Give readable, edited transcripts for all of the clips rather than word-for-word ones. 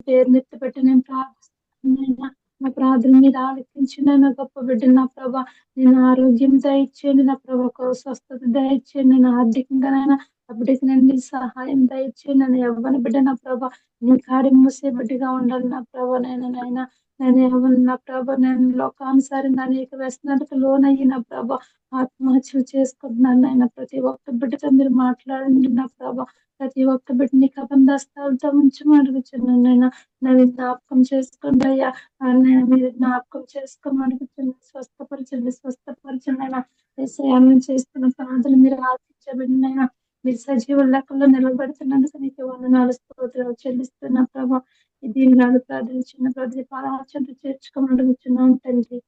పేరుని ఎత్తిపెట్టి నేను ప్రార్థిస్తున్నాను. నా ప్రార్థన మీద ఆలకించిన నా గొప్ప బిడ్డ నా ప్రభా, నేను ఆరోగ్యం దయచేయండి నా ప్రభా, స్వస్థత దయచేయండి, నేను ఆర్థికంగానైనా ఆ బిడ్డకి నేను మీ సహాయం దయచేయండి. నేను యవ్వన బిడ్డ నా ప్రభా, నీ కాడి మూసే బిడ్డగా ఉండాలి నా ప్రభా. నేను యవ్వన నా ప్రభా, నేను లోకానుసారంగా అనేక వ్యసనాలకు లోనయ్యి నా ప్రభా ఆత్మహత్యలు చేసుకుంటున్నాను. నాయన ప్రతి ఒక్క బిడ్డతో మీరు మాట్లాడండి నా ప్రభా. ప్రతి ఒక్క బిడ్డని కబంధస్తాలతో ఉంచమని అడుగుతున్నాను. నన్ను జ్ఞాపకం చేసుకోండి అయ్యా. మీరు జ్ఞాపకం చేసుకోమని అడుగుతున్నాను. స్వస్థపరచండి అయినా విషయాన్ని చేస్తున్న ప్రార్థనలు మీరు ఆశించబడినైనా మీరు సజీవుల లెక్కల్లో నిలబెడుతున్నందుకు నీకు వందనాలు స్తోత్రాలు చెల్లిస్తున్న ప్రభా. ఇది నాడు ప్రార్థించిన ప్రతి పారాచంత చేర్చుకోమని అడుగుతున్నాను తండ్రి.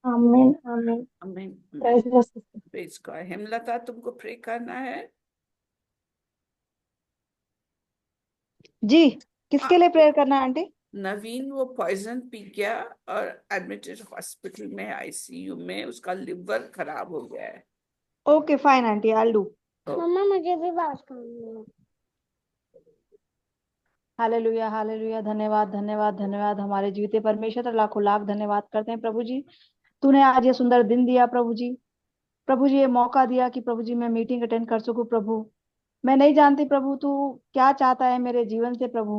Amen amen. आमीन। Praise lord sister. Praise god. Hemlata, तुमको प्रे करना है? जी, किसके लिए प्रेयर करना है आंटी? नवीन वो पॉइजन पी गया और एडमिटेड हॉस्पिटल में, आईसीयू में, उसका लिवर खराब हो गया है। Okay fine aunty, I will do. मम्मा मुझे भी बात करनी है। हालेलुया हालेलुया, धन्यवाद धन्यवाद धन्यवाद हमारे जीवित परमेश्वर, लाखों लाख धन्यवाद करते हैं प्रभु जी। तूने आज ये सुंदर दिन दिया प्रभु जी। प्रभु जी ये मौका दिया कि प्रभु जी मैं मीटिंग अटेंड कर सकूं प्रभु। मैं नहीं जानती प्रभु तू क्या चाहता है मेरे जीवन से प्रभु।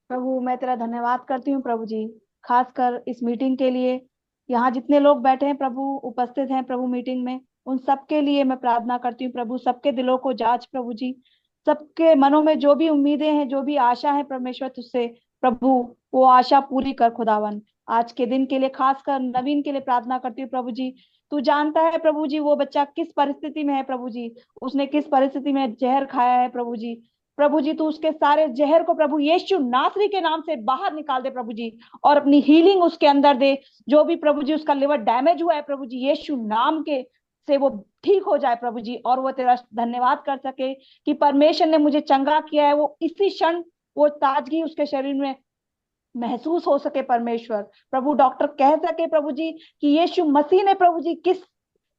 प्रभु मैं तेरा धन्यवाद करती हूँ प्रभु जी, खासकर इस मीटिंग के लिए। यहाँ जितने लोग बैठे हैं प्रभु, उपस्थित हैं प्रभु मीटिंग में, उन सबके लिए मैं प्रार्थना करती हूँ प्रभु। सबके दिलों को जांच प्रभु जी, सबके मनों में जो भी उम्मीदें हैं, जो भी आशा है परमेश्वर तुझसे प्रभु, वो आशा पूरी कर खुदावन। आज के दिन के लिए खासकर नवीन के लिए प्रार्थना करती हूँ प्रभु जी। तू जानता है प्रभु जी वो बच्चा किस परिस्थिति में है प्रभु जी, उसने किस परिस्थिति में जहर खाया है प्रभु जी। प्रभु जी तू उसके सारे जहर को प्रभु यीशु नासरी के नाम से बाहर निकाल दे प्रभु जी, और अपनी हीलिंग उसके अंदर दे। जो भी प्रभु जी उसका लिवर डैमेज हुआ है प्रभु जी, यीशु नाम के से वो ठीक हो जाए प्रभु जी, और वो तेरा धन्यवाद कर सके कि परमेश्वर ने मुझे चंगा किया है। वो इसी क्षण वो ताजगी उसके शरीर में महसूस हो सके परमेश्वर। प्रभु डॉक्टर कह सके प्रभु जी कि यीशु मसीह ने प्रभु जी किस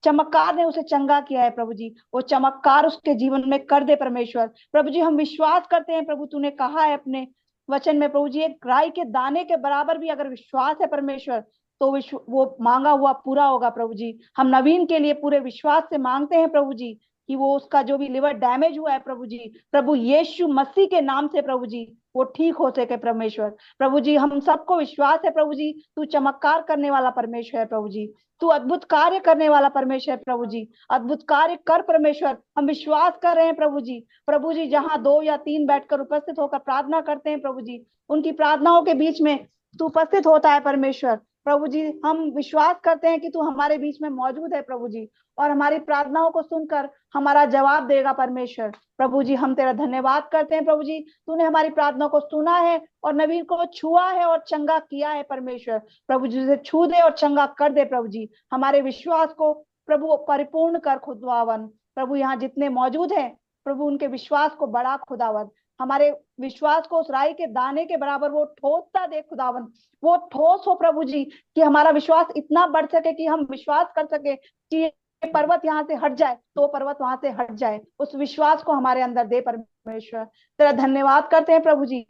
चमत्कार ने उसे चंगा किया है प्रभु जी, वो चमत्कार उसके जीवन में कर दे परमेश्वर। प्रभु जी हम विश्वास करते हैं प्रभु, तूने कहा है अपने वचन में प्रभु जी, एक राई के दाने के बराबर भी अगर विश्वास है परमेश्वर तो वो मांगा हुआ पूरा होगा प्रभु जी। हम नवीन के लिए पूरे विश्वास से मांगते हैं प्रभु जी कि वो उसका जो भी लिवर डैमेज हुआ है प्रभु जी, प्रभु यीशु मसीह के नाम से प्रभु जी वो ठीक हो सके परमेश्वर। प्रभु जी हम सबको विश्वास है प्रभु जी, तू चमत्कार करने वाला परमेश्वर है प्रभु जी, तू अद्भुत कार्य करने वाला परमेश्वर है प्रभु जी। अद्भुत कार्य कर परमेश्वर, हम विश्वास कर रहे हैं प्रभु जी। प्रभु जी जहां 2 या 3 बैठकर उपस्थित होकर प्रार्थना करते हैं प्रभु जी, उनकी प्रार्थनाओं के बीच में तू उपस्थित होता है परमेश्वर। प्रभु जी हम विश्वास करते हैं कि तू हमारे बीच में मौजूद है प्रभु जी, और हमारी प्रार्थनाओं को सुनकर हमारा जवाब देगा परमेश्वर। प्रभु जी हम तेरा धन्यवाद करते हैं प्रभु जी, तूने हमारी प्रार्थना को सुना है और नवीन को छुआ है और चंगा किया है परमेश्वर। प्रभु जी से छू दे और चंगा कर दे प्रभु जी, हमारे विश्वास को प्रभु परिपूर्ण कर खुदावन। प्रभु यहाँ जितने मौजूद हैं प्रभु उनके विश्वास को बढ़ा खुदावन, हमारे विश्वास को उस राई के दाने के बराबर वो ठोसता दे खुदावन। वो ठोस हो प्रभु जी कि हमारा विश्वास इतना बढ़ सके कि हम विश्वास कर सके कि पर्वत यहाँ से हट जाए तो पर्वत वहां से हट जाए। उस विश्वास को हमारे अंदर दे परमेश्वर। तेरा धन्यवाद करते हैं प्रभु जी।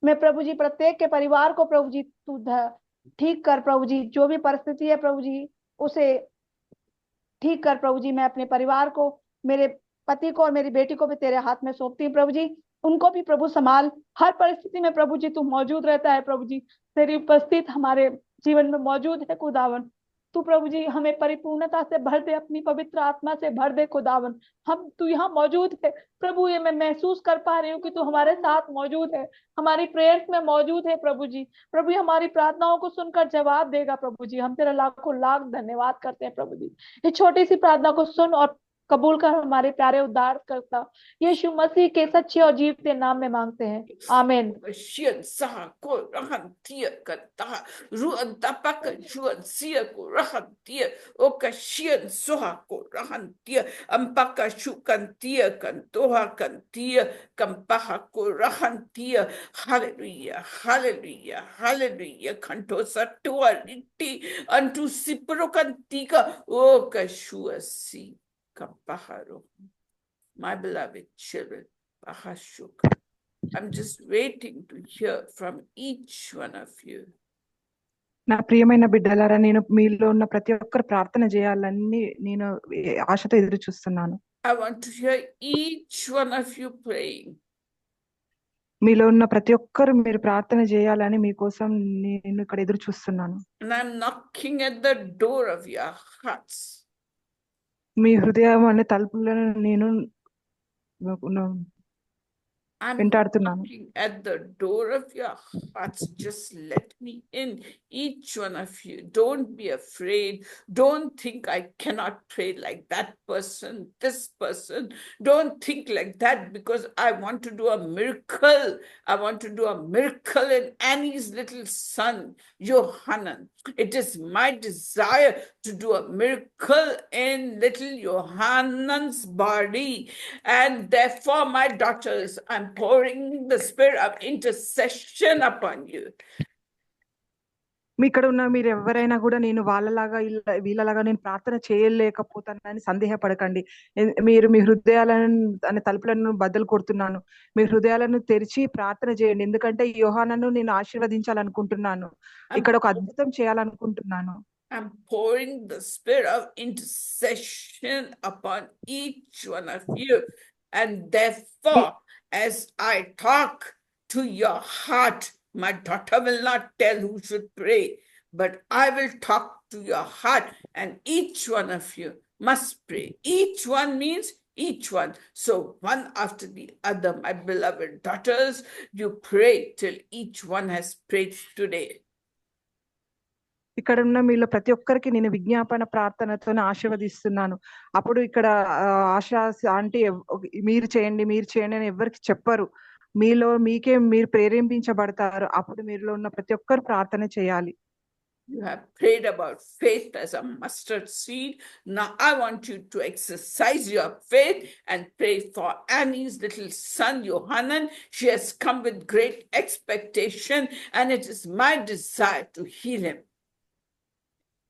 मैं प्रभु जी प्रत्येक के परिवार को प्रभु जी तू ठीक कर प्रभु जी, जो भी परिस्थिति है प्रभु जी उसे ठीक कर प्रभु जी। मैं अपने परिवार को, मेरे पति को और मेरी बेटी को भी तेरे हाथ में सौंपती हूँ प्रभु जी, उनको भी प्रभु संभाल। हर परिस्थिति में प्रभु जी तू मौजूद रहता है प्रभु जी, तेरी उपस्थित हमारे जीवन में मौजूद है खुदावन। तू प्रभु जी हमें परिपूर्णता से भर दे, अपनी पवित्र आत्मा से भर दे खुदावन। हम तू यहाँ मौजूद है प्रभु, ये मैं महसूस कर पा रही हूँ कि तू हमारे साथ मौजूद है, हमारी प्रेयर्स में मौजूद है प्रभु जी। प्रभु हमारी प्रार्थनाओं को सुनकर जवाब देगा प्रभु जी। हम तेरा लाखों लाख धन्यवाद करते हैं प्रभु जी। ये छोटी सी प्रार्थना को सुन और कबूल कर हमारे प्यारे उद्धार करता यीशु मसीह के सच्चे और जीवते नाम में मांगते हैं, आमीन। Hallelujah, hallelujah, hallelujah. Kanto satua riti antu sipro kantika o kashuasi kampaharo. My beloved children, bahashuka. I'm just waiting to hear from each one of you. నా ప్రియమైన బిడ్డలారా, నేను మీలో ఉన్న ప్రతి ఒక్కరు ప్రార్థన చేయాలని నేను ఆశతో ఎదురు చూస్తున్నాను. I want to hear each one of you praying. మీలో ఉన్న ప్రతి ఒక్కరు మీరు ప్రార్థన చేయాలని మీకోసం నేను ఇక్కడ ఎదురు చూస్తున్నాను. And I'm knocking at the door of your hearts. మీ హృదయం అనే తలుపులను నేను I'm వెంటాడుతున్నాను. knocking at the door of your hearts. Just let me in, each one of you. Don't be afraid. Don't think I cannot pray like that person, this person. Don't think like that because I want to do a miracle. I want to do a miracle in Annie's little son, Johanan. It is my desire to do a miracle in little Johanan's body. And therefore, my daughters, I'm pouring the spirit of intercession upon you. మీ ఇక్కడ ఉన్న మీరు ఎవరైనా కూడా నేను వాళ్ళలాగా వీళ్ళలాగా నేను ప్రార్థన చేయలేకపోతానని సందేహపడకండి. మీరు మీ హృదయాలను అనే తలుపులను బద్దలు కొడుతున్నాను. మీ హృదయాలను తెరిచి ప్రార్థన చేయండి. ఎందుకంటే యోహానను నేను ఆశీర్వదించాలనుకుంటున్నాను. ఇక్కడ ఒక అద్భుతం చేయాలనుకుంటున్నాను. I'm pouring the spirit of intercession upon each one of you. And therefore, as I talk to your heart, my daughter will not tell who should pray, but I will talk to your heart, and each one of you must pray. Each one means each one. So one after the other, my beloved daughters, you pray till each one has prayed today. ఇక్కడ ఉన్న మీలో ప్రతి ఒక్కరికి నేను విజ్ఞాపన ప్రార్థనతో ఆశీర్వదిస్తున్నాను. అప్పుడు ఇక్కడ ఆశా ఆంటీ మీరు చేయండి అని ఎవరికి చెప్పరు. మీలో మీకే మీరు ప్రేరేపించబడతారు. అప్పుడు మీలో ఉన్న ప్రతి ఒక్కరు ప్రార్థన చేయాలి. You have prayed about faith as a mustard seed. Now I want you to exercise your faith and pray for Annie's little son, Johanan. She has come with great expectation, and it is my desire to heal him.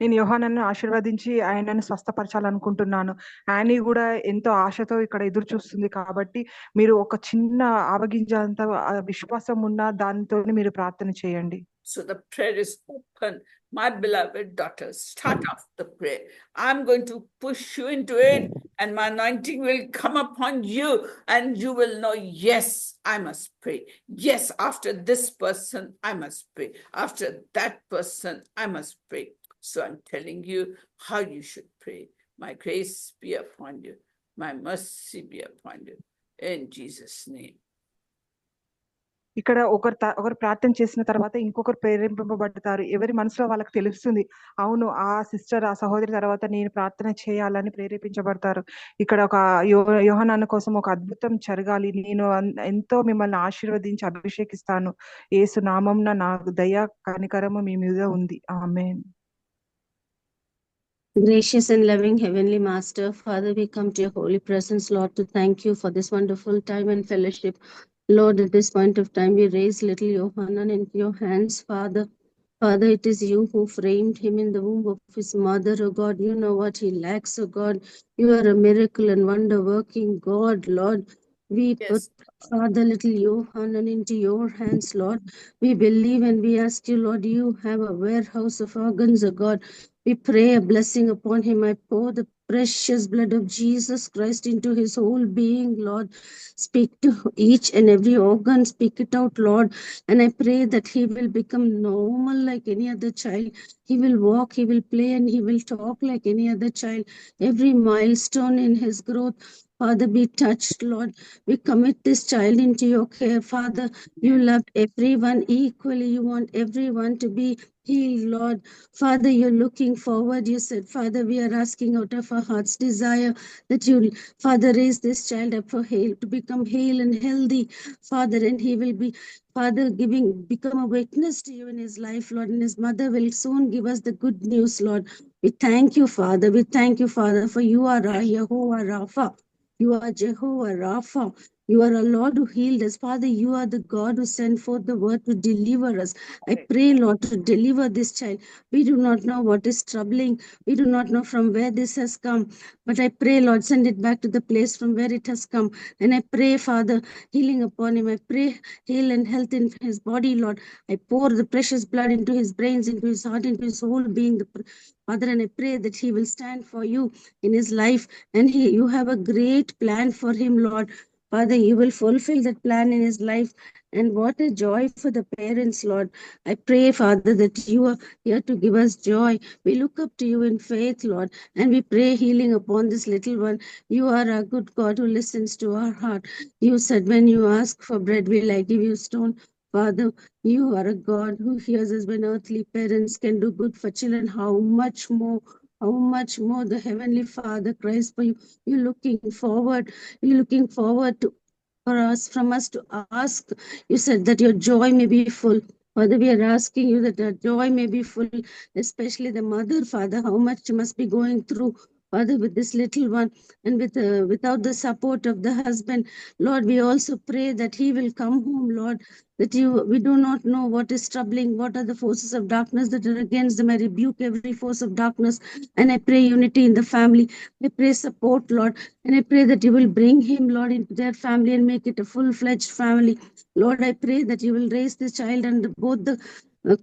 నేను యోహానను ఆశీర్వదించి ఆయనను స్వస్థపరచాలనుకుంటున్నాను. Annie కూడా ఎంతో ఆశతో ఇక్కడ ఎదురు చూస్తుంది. కాబట్టి మీరు ఒక చిన్న ఆవగింజంత విశ్వాసం ఉన్న దానితో మీరు ప్రార్థన చేయండి. So the prayer is open. My beloved daughters, start off the prayer. I'm going to push you into it, and my anointing will come upon you, and you will know, yes, I must pray. Yes, after this person, I must pray. After that person, I must pray. So I'm telling you how you should pray. My grace be upon you. My mercy be upon you. In Jesus' name. ఇక్కడ ఒకరు ప్రార్థన చేసిన తర్వాత ఇంకొకరు ప్రేరేపింపబడతారు. ఎవరి మనసులో వాళ్ళకి తెలుస్తుంది, అవును ఆ సిస్టర్ ఆ సహోదరి తర్వాత నేను ప్రార్థన చేయాలని ప్రేరేపించబడతారు. ఇక్కడ ఒక యోహాను కోసం ఒక అద్భుతం జరగాలి, నేను ఎంతో మిమ్మల్ని ఆశీర్వదించి అభిషేకిస్తాను, యేసు నామమున నా దయ కనికరము మీ మీద ఉంది. ఆమేన్. Gracious and loving Heavenly Master, Father, we come to your holy presence, Lord, to thank you for this wonderful time and fellowship. Lord, at this point of time, we raise little Johanan into your hands, Father. Father, it is you who framed him in the womb of his mother, oh God. You know what he lacks, oh God. You are a miracle and wonder-working God, Lord. We put, Father, little Johanan into your hands, Lord. We believe and we ask you, Lord, you have a warehouse of organs, oh God. We pray a blessing upon him. I pour the precious blood of Jesus Christ into his whole being, Lord. Speak to each and every organ. Speak it out, Lord. And I pray that he will become normal like any other child. He will walk, he will play, and he will talk like any other child. Every milestone in his growth, Father, be touched, Lord. We commit this child into your care, Father. You love everyone equally. You want everyone to be healed, Lord. Father, you're looking forward. You said, Father, we are asking out of our heart's desire that you, Father, raise this child up for to become hale and healthy, Father, and he will be, Father, become a witness to you in his life, Lord, and his mother will soon give us the good news, Lord. We thank you, Father. We thank you, Father, for you are Jehovah Rapha. You are Jehovah Rapha. You are a Lord who healed us. Father, you are the God who sent forth the word to deliver us. I pray, Lord, to deliver this child. We do not know what is troubling. We do not know from where this has come. But I pray, Lord, send it back to the place from where it has come. And I pray, Father, healing upon him. I pray heal and health in his body, Lord. I pour the precious blood into his brains, into his heart, into his whole being, Father, and I pray that he will stand for you in his life, and you have a great plan for him, Lord. Father, you will fulfill that plan in his life, and what a joy for the parents, Lord. I pray, Father, that you are here to give us joy. We look up to you in faith, Lord, and we pray healing upon this little one. You are a good God who listens to our heart. You said, when you ask for bread, will I give you stone? Father, you are a God who hears us when earthly parents can do good for children. How much more the Heavenly Father cries for you. You're looking forward to from us to ask. You said that your joy may be full. Father, we are asking you that our joy may be full, especially the mother, Father, how much she must be going through, Father, with this little one, and without the support of the husband. Lord, we also pray that he will come home, Lord, that we do not know what is troubling, what are the forces of darkness that are against them. I rebuke every force of darkness, and I pray unity in the family. I pray support, Lord, and I pray that you will bring him, Lord, into their family and make it a full-fledged family. Lord, I pray that you will raise this child under both the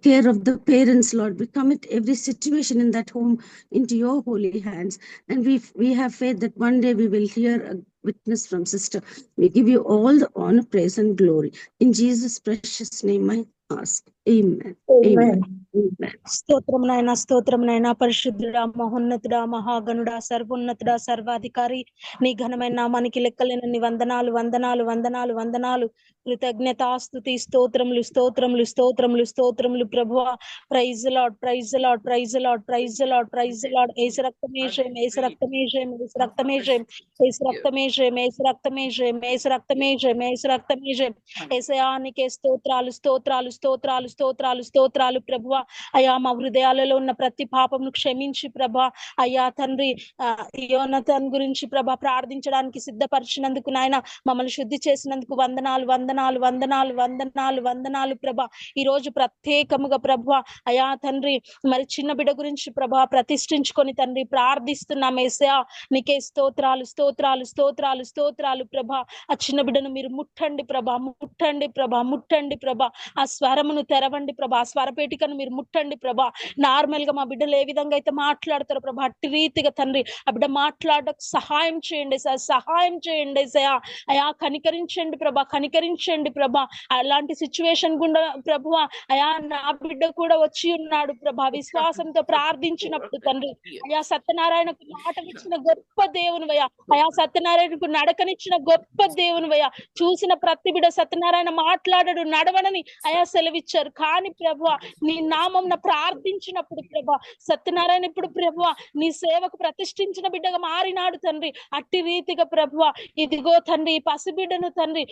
care of the parents, Lord. We commit every situation in that home into your holy hands. And we have faith that one day we will hear a witness from sister. We give you all the honor, praise, and glory. In Jesus' precious name I ask. Amen. Amen. Amen. స్తోత్రమునైనా పరిశుద్ధుడా, మహోన్నతుడా, మహాగణుడా, సర్వోన్నతుడా, సర్వాధికారి, నీ ఘనమైన నామానికి లెక్కలేనన్ని వందనాలు వందనాలు వందనాలు వందనాలు. కృతజ్ఞతాస్తుతి స్తోత్రములు స్తోత్రములు స్తోత్రములు స్తోత్రములు ప్రభువా. Praise Lord, praise Lord, praise Lord, praise Lord, praise Lord. Yesu రక్తమే జయం, యేసు రక్తమే జయం, యేసు రక్తమే జయం, యేసు రక్తమే జయం, యేసు రక్తమే జయం, యేసు రక్తమే జయం, యేసు రక్తమే జయం. యేసయ్యా నీకే స్తోత్రాలు స్తోత్రాలు స్తోత్రాలు స్తోత్రాలు స్తోత్రాలు ప్రభువా. అయ్యా మా హృదయాలలో ఉన్న ప్రతి పాపమును క్షమించి ప్రభా. అయ్యా తండ్రి, యోనతన్ గురించి ప్రభా ప్రార్థించడానికి సిద్ధపరిచినందుకు నాయన, మమ్మల్ని శుద్ధి చేసినందుకు వందనాలు వందనాలు వందనాలు వందనాలు వందనాలు ప్రభా. ఈ రోజు ప్రత్యేకముగా ప్రభా అయ్యా తండ్రి, మరి చిన్న బిడ్డ గురించి ప్రభా ప్రతిష్ఠించుకొని తండ్రి ప్రార్థిస్తున్నాం. యేసయ్యా నీకే స్తోత్రాలు స్తోత్రాలు స్తోత్రాలు స్తోత్రాలు ప్రభా. ఆ చిన్న బిడ్డను మీరు ముట్టండి ప్రభా, ముట్టండి ప్రభా, ముట్టండి ప్రభా. ఆ స్వరమును తెరవండి ప్రభా, ఆ స్వరపేటికను మీరు ముట్టండి ప్రభా. నార్మల్ గా మా బిడ్డలు ఏ విధంగా అయితే మాట్లాడతారో ప్రభా, అట్టి రీతిగా తండ్రి ఆ బిడ్డ మాట్లాడడానికి సహాయం చేయండి సార్, సహాయం చేయండి సార్. అయా కనికరించండి ప్రభా, కనికరించండి ప్రభా. అలాంటి సిచ్యువేషన్ గుండా ప్రభు అయా నా బిడ్డ కూడా వచ్చి ఉన్నాడు ప్రభా. విశ్వాసంతో ప్రార్థించినప్పుడు తండ్రి అయా సత్యనారాయణకు మాటనిచ్చిన గొప్ప దేవునివయ్యా, అయా సత్యనారాయణకు నడకనిచ్చిన గొప్ప దేవునివయ్యా. చూసిన ప్రతి బిడ్డ సత్యనారాయణ మాట్లాడడు నడవనని అయా సెలవిచ్చారు. కానీ ప్రభు నీ నామం ప్రార్థించినప్పుడు ప్రభా సత్యనారాయణ ఇప్పుడు ప్రభు నీ సేవకు ప్రతిష్ఠించిన బిడ్డగా మారినాడు తండ్రి. అట్టి రీతిగా ప్రభు ఇదిగో తండ్రి, పసిబిడ్డను తండ్రి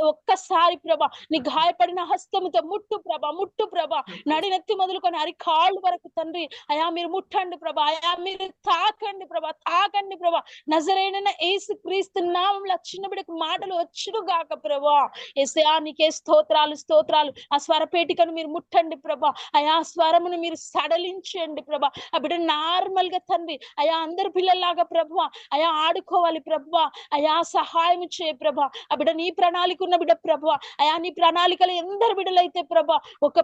ఒక్కసారి ప్రభా నీ గాయపడిన హస్తముతో ముట్టు ప్రభా, ముట్టు ప్రభా. నడినెత్తి మొదలుకొని అరికాళ్ళు వరకు తండ్రి అయా మీరు ముట్టండి ప్రభా, అయా మీరు తాకండి ప్రభా, తాకండి ప్రభా. నజరేయుడైన యేసు క్రీస్తు నామములో చిన్న బిడ్డకు మాటలు వచ్చును గాక ప్రభా. యేసయ్యా నీకే స్తోత్రాలు స్తోత్రాలు. ఆ స్వరపేటికను మీరు ముట్టండి ప్రభా, అయా స్వరమును మీరు సడలించండి ప్రభా. ఆ బిడ్డ నార్మల్ గా తండ్రి అయా అందరి పిల్లల్లాగా ప్రభు అయా ఆడుకోవాలి ప్రభు, అయా సహాయం చేయ ప్రభా. ఆ బిడ్డ నీ ప్రణాళిక ఉన్న బిడ్డ ప్రభు, అయా నీ ప్రణాళికలు ఎందరు బిడ్డలైతే ప్రభా ఒక